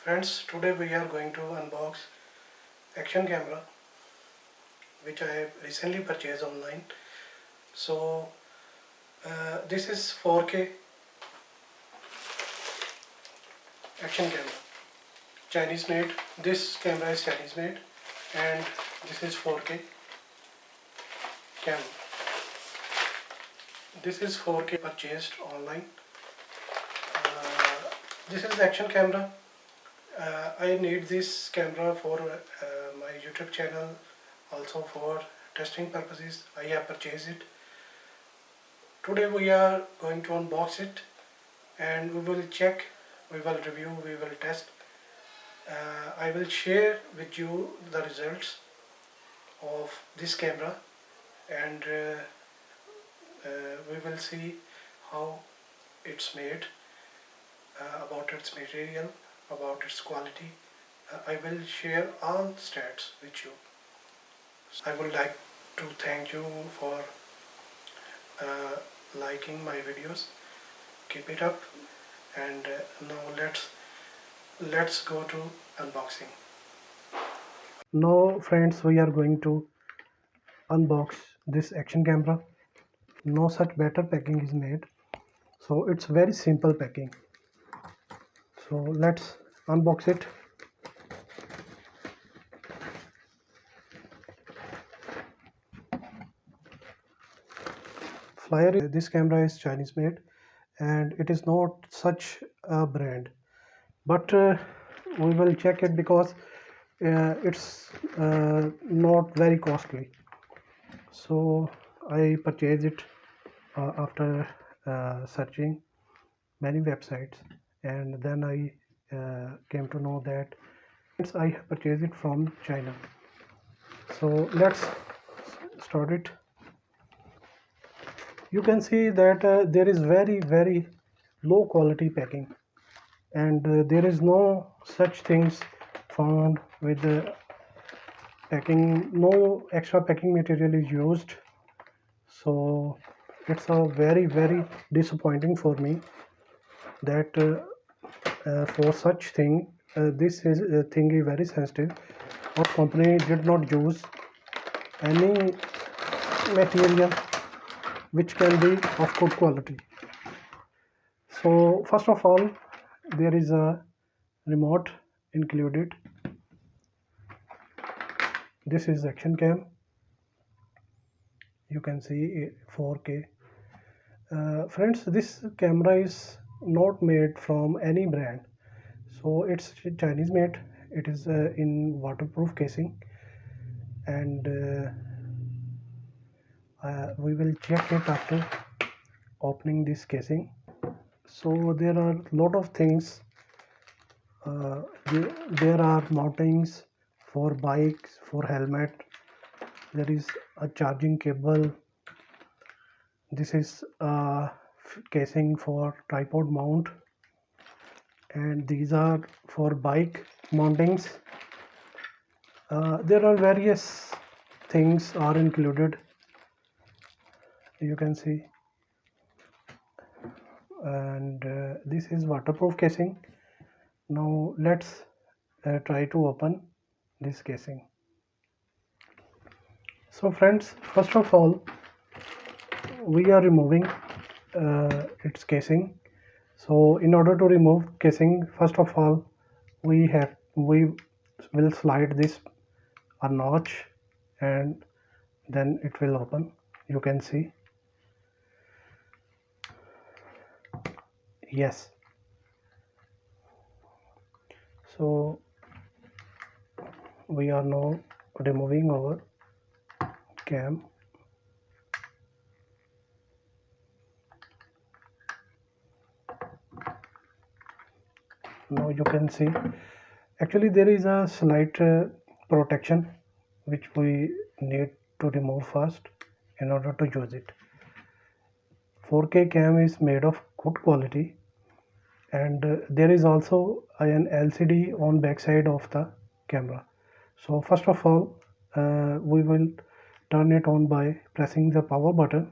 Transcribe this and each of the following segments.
Friends, today we are going to unbox action camera which I have recently purchased online. So this is 4K action camera, Chinese made. This camera is Chinese made and this is 4K camera. This is 4K purchased online. This is action camera. I need this camera for my YouTube channel, also for testing purposes. I have purchased it. Today we are going to unbox it and we will check, we will review, we will test. I will share with you the results of this camera and we will see how it's made, about its material, about its quality. I will share all stats with you. I would like to thank you for liking my videos. Keep it up, and now let's go to unboxing. Now friends, we are going to unbox this action camera. No such better packing is made, so it's very simple packing. So let's unbox it. Flyer, this camera is Chinese made and it is not such a brand, but we will check it because it's not very costly. So I purchased it after searching many websites, and then I came to know that I have purchased it from China. So let's start it. You can see that there is very low quality packing, and there is no such things found with the packing. No extra packing material is used, so it's a very disappointing for me that for such thing, this is thing is very sensitive. Our company did not use any material which can be of good quality. So first of all, there is a remote included. This is action cam. You can see 4K. Friends, this camera is not made from any brand, so it's Chinese made. It is in waterproof casing, and we will check it after opening this casing. So there are a lot of things. There are mountings for bikes, for helmet. There is a charging cable. This is a casing for tripod mount, and these are for bike mountings. There are various things are included, you can see, and this is waterproof casing. Now let's try to open this casing. So friends, first of all, we are removing its casing. So in order to remove casing, first of all, we will slide this a notch, and then it will open. You can see, yes. So we are now removing our cam. Now you can see, actually there is a slight protection which we need to remove first in order to use it. 4K cam is made of good quality, and there is also an LCD on backside of the camera. So first of all, we will turn it on by pressing the power button.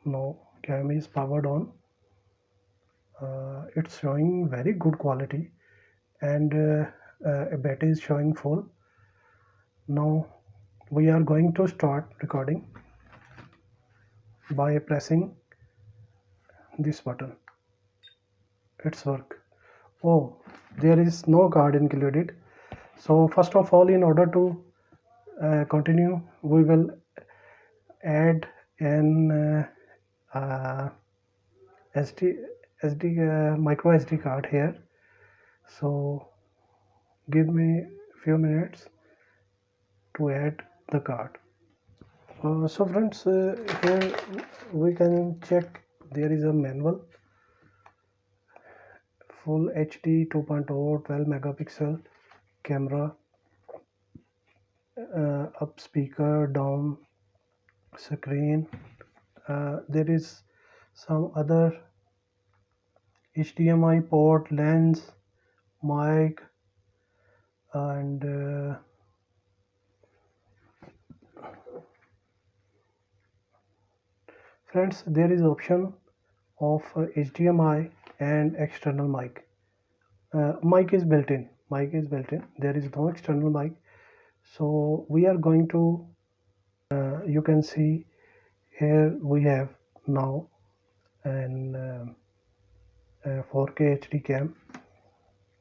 Now cam is powered on. It's showing very good quality, and a battery is showing full. Now we are going to start recording by pressing this button. It's work. Oh, there is no card included. So first of all, in order to continue, we will add an SD micro SD card here. So give me a few minutes to add the card. So friends, here we can check there is a manual, full HD 2.0 12 megapixel camera, up speaker, down screen. There is some other HDMI port, lens, mic, and friends, there is option of HDMI and external mic. Mic is built in. There is no external mic. So we are going to. You can see here we have now an 4K HD cam.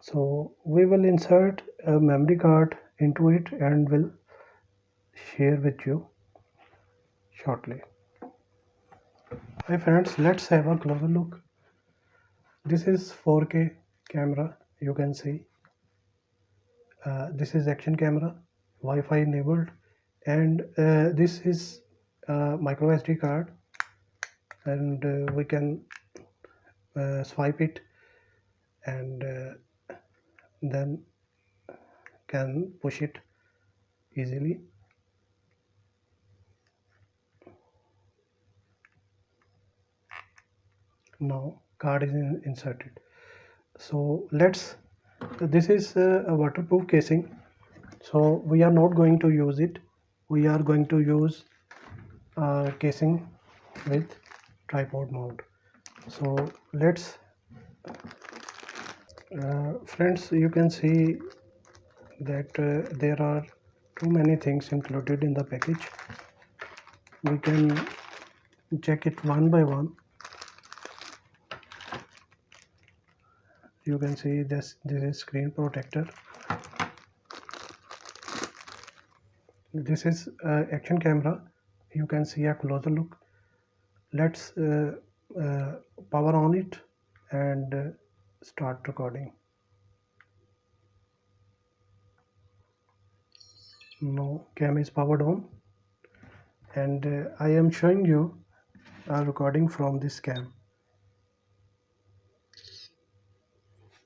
So we will insert a memory card into it and will share with you shortly. Hi friends, let's have a closer look. This is 4K camera. You can see this is action camera, Wi-Fi enabled, and this is micro SD card, and we can swipe it and then can push it easily. Now card is inserted. So this is a waterproof casing, so we are not going to use it. We are going to use casing with tripod mount. So let's friends, you can see that there are too many things included in the package. We can check it one by one. You can see this is screen protector. This is action camera. You can see a closer look. Let's power on it and start recording. Now cam is powered on, and I am showing you a recording from this cam.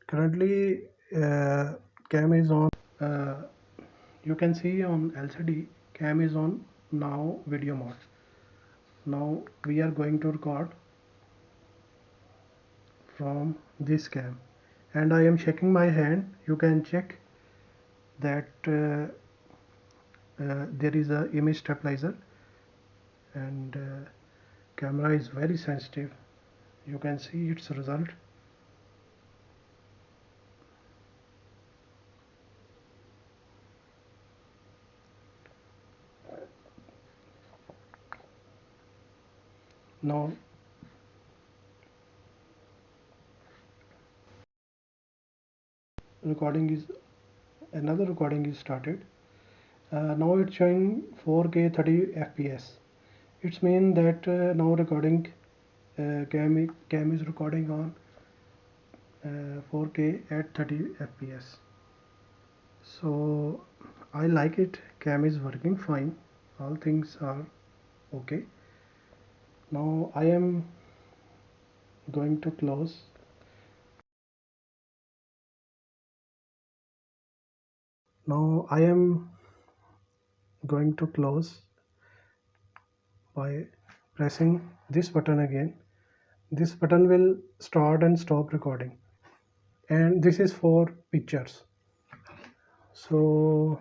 Currently cam is on. You can see on LCD cam is on now video mode. Now we are going to record from this cam, and I am shaking my hand. You can check that there is a image stabilizer, and camera is very sensitive. You can see its result. Now another recording is started. Now it's showing 4K 30 FPS. It's mean that now recording cam is recording on 4K at 30 FPS. So I like it. Cam is working fine. All things are okay. Now I am going to close. Now I am going to close by pressing this button again. This button will start and stop recording, and this is for pictures. So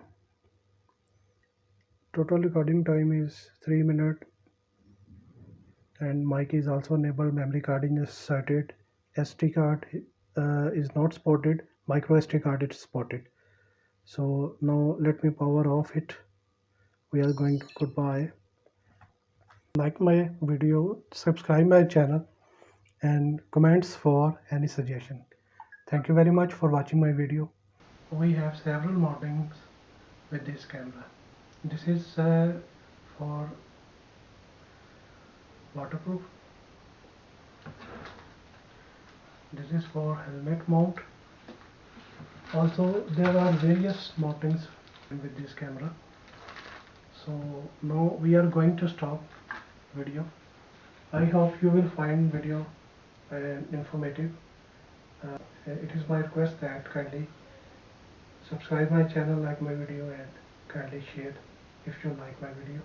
total recording time is 3 minutes and mic is also enabled, memory card is inserted, SD card is not spotted, micro SD card is spotted. So now let me power off it. We are going to goodbye. Like my video, subscribe my channel, and comments for any suggestion. Thank you very much for watching my video. We have several mounts with this camera. This is for waterproof. This is for helmet mount. Also there are various mountings with this camera. So now we are going to stop video. I hope you will find video informative. It is my request that kindly subscribe my channel, like my video, and kindly share if you like my video.